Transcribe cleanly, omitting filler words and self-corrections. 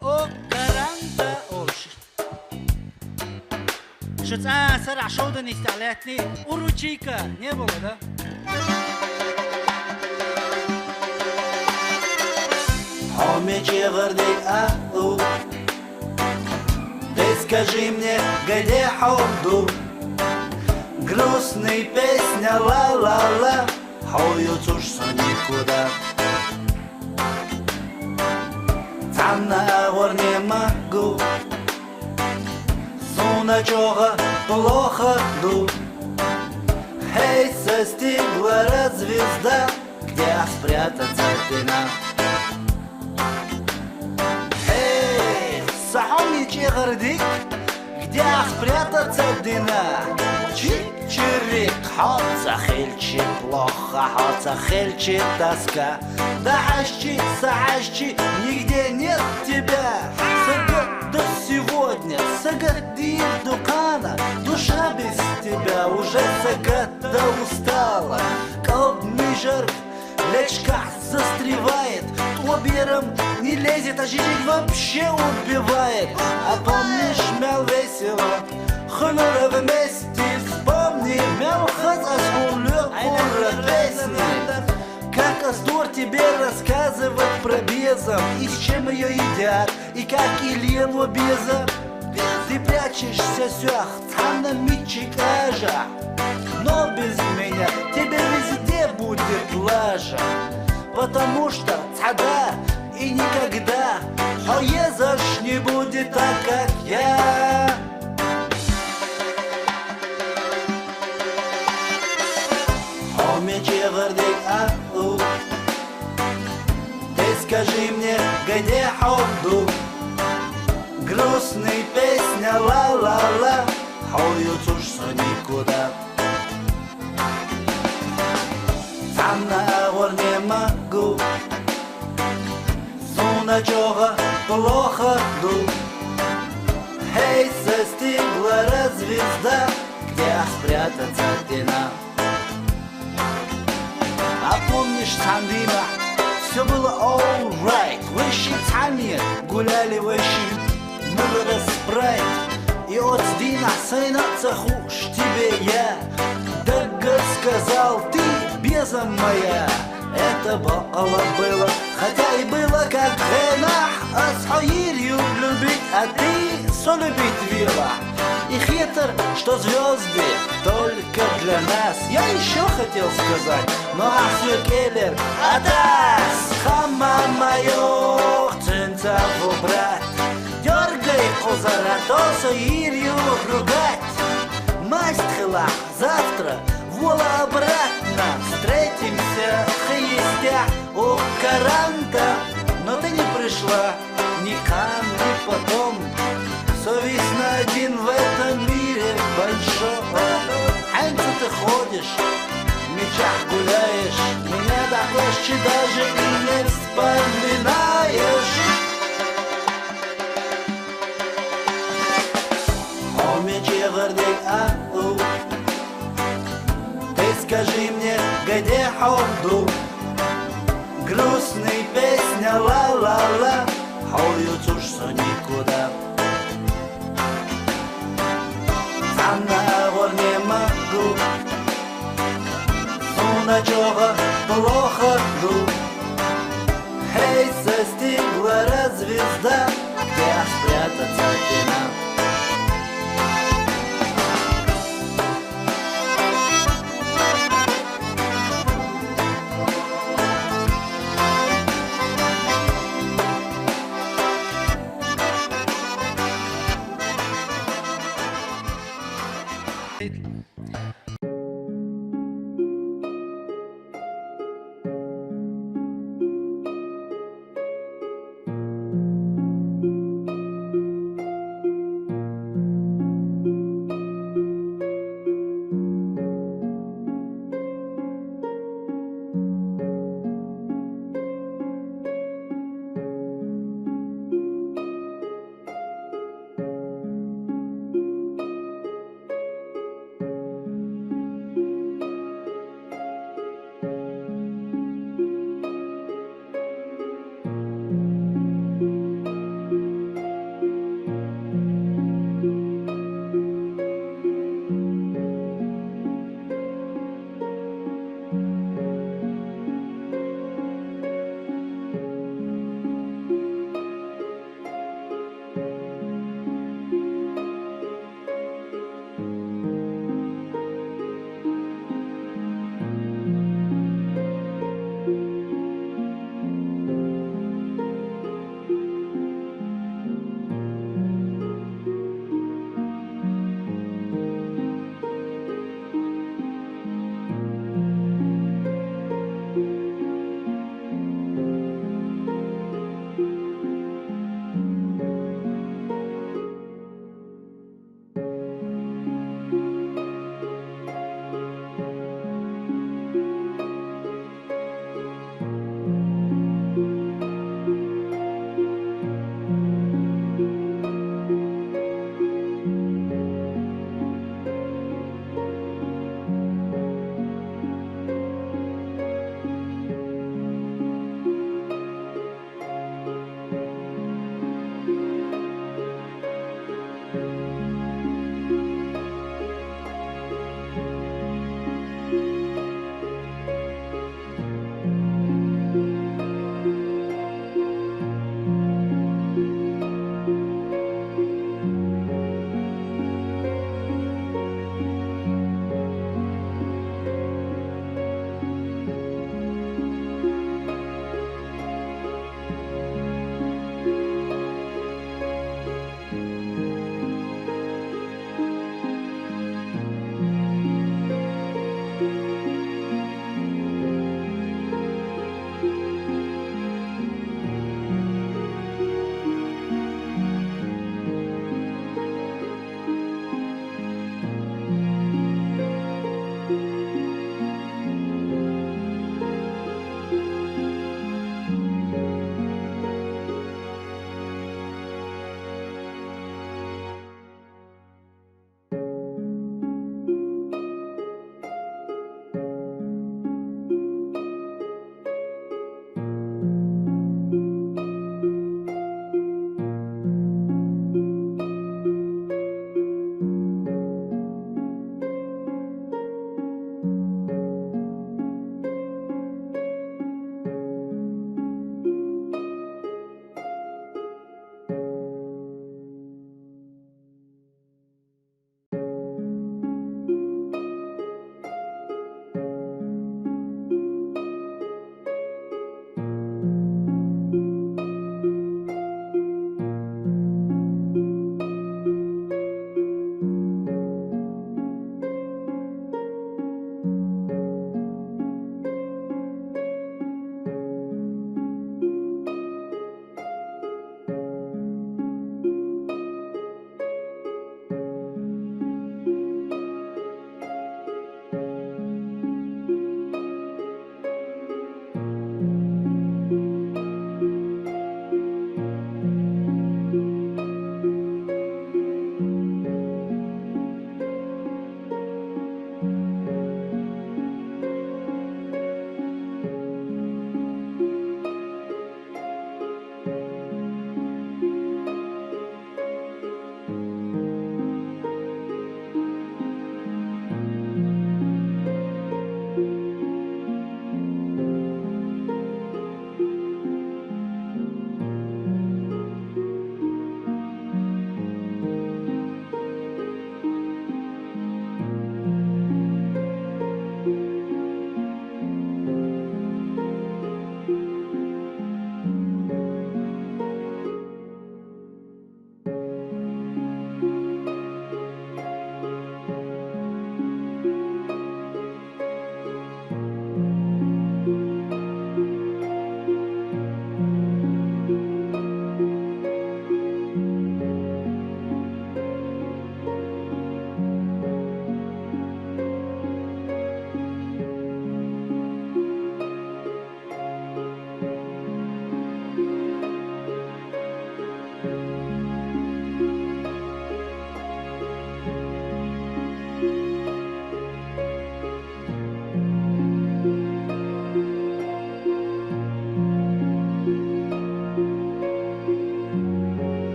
О, каранда ош. Шуца сара шоуда не сталятни, уручика не было, да? Хомичи вардик ау, ты скажи мне, где ходу? Грустный песня ла-ла-ла, хоют уж никуда. Там на гор не могу, суночога плохо ду. Эй, застигла звезда, где спрятаться тена? Эй, Хомичи вардик, где спрятаться дина? Чик-чирик, хоца хельчи плохо, хоца хельчи тоска. Дашчи, сашчи, нигде нет тебя. Сагат до сегодня, сагат дукана. Душа без тебя уже сагат да устала. Колбный жар, лечка застревает. Лобером не лезет, а жижик вообще убивает. А помнишь, мял весело, хонора вместе. Вспомни, мял хаз аскулю кура песни. Как Аздор тебе рассказывать про беза, и с чем ее едят, и как Ильину беза. Ты прячешься сюах, там на митчик ажа. Но без меня тебе везде будет лажа. Потому что тогда и никогда Хоезаш не будет так, как я. Хомичи вардик ау, ты скажи мне, где ходу? Грустный песня ла-ла-ла, хоют уж никуда. Там на гор не могу, суночога плохо ду. Эй, застигла звезда, где спрятаться дина? А помнишь, Сандина, все было alright. Выше Тами гуляли выше, было спрайт. И от Дина сына цахуш тебе я Дага сказал, ты беза моя. Это было, хотя и было как генах. А с Хаирью любить, а ты солюбить вела. И хитр, что звезды только для нас. Я еще хотел сказать, но Асю Келлер, атас! Хама моё, цинцаву брат, дергай козара, то Хаирью ругать. Масть хила, завтра вола обратно. Встретимся в Хаистях у Каранта. Но ты не пришла ни там, ни потом. Совестно один в этом мире большом. Ханьца ты ходишь, в мечах гуляешь. Меня до площади даже и не вспоминаешь. Хомичи вардик ау, ты скажи мне, где ходу? Грустный песня ла-ла-ла, хоют уж никуда. Там на гор не могу, суночога плохо ду.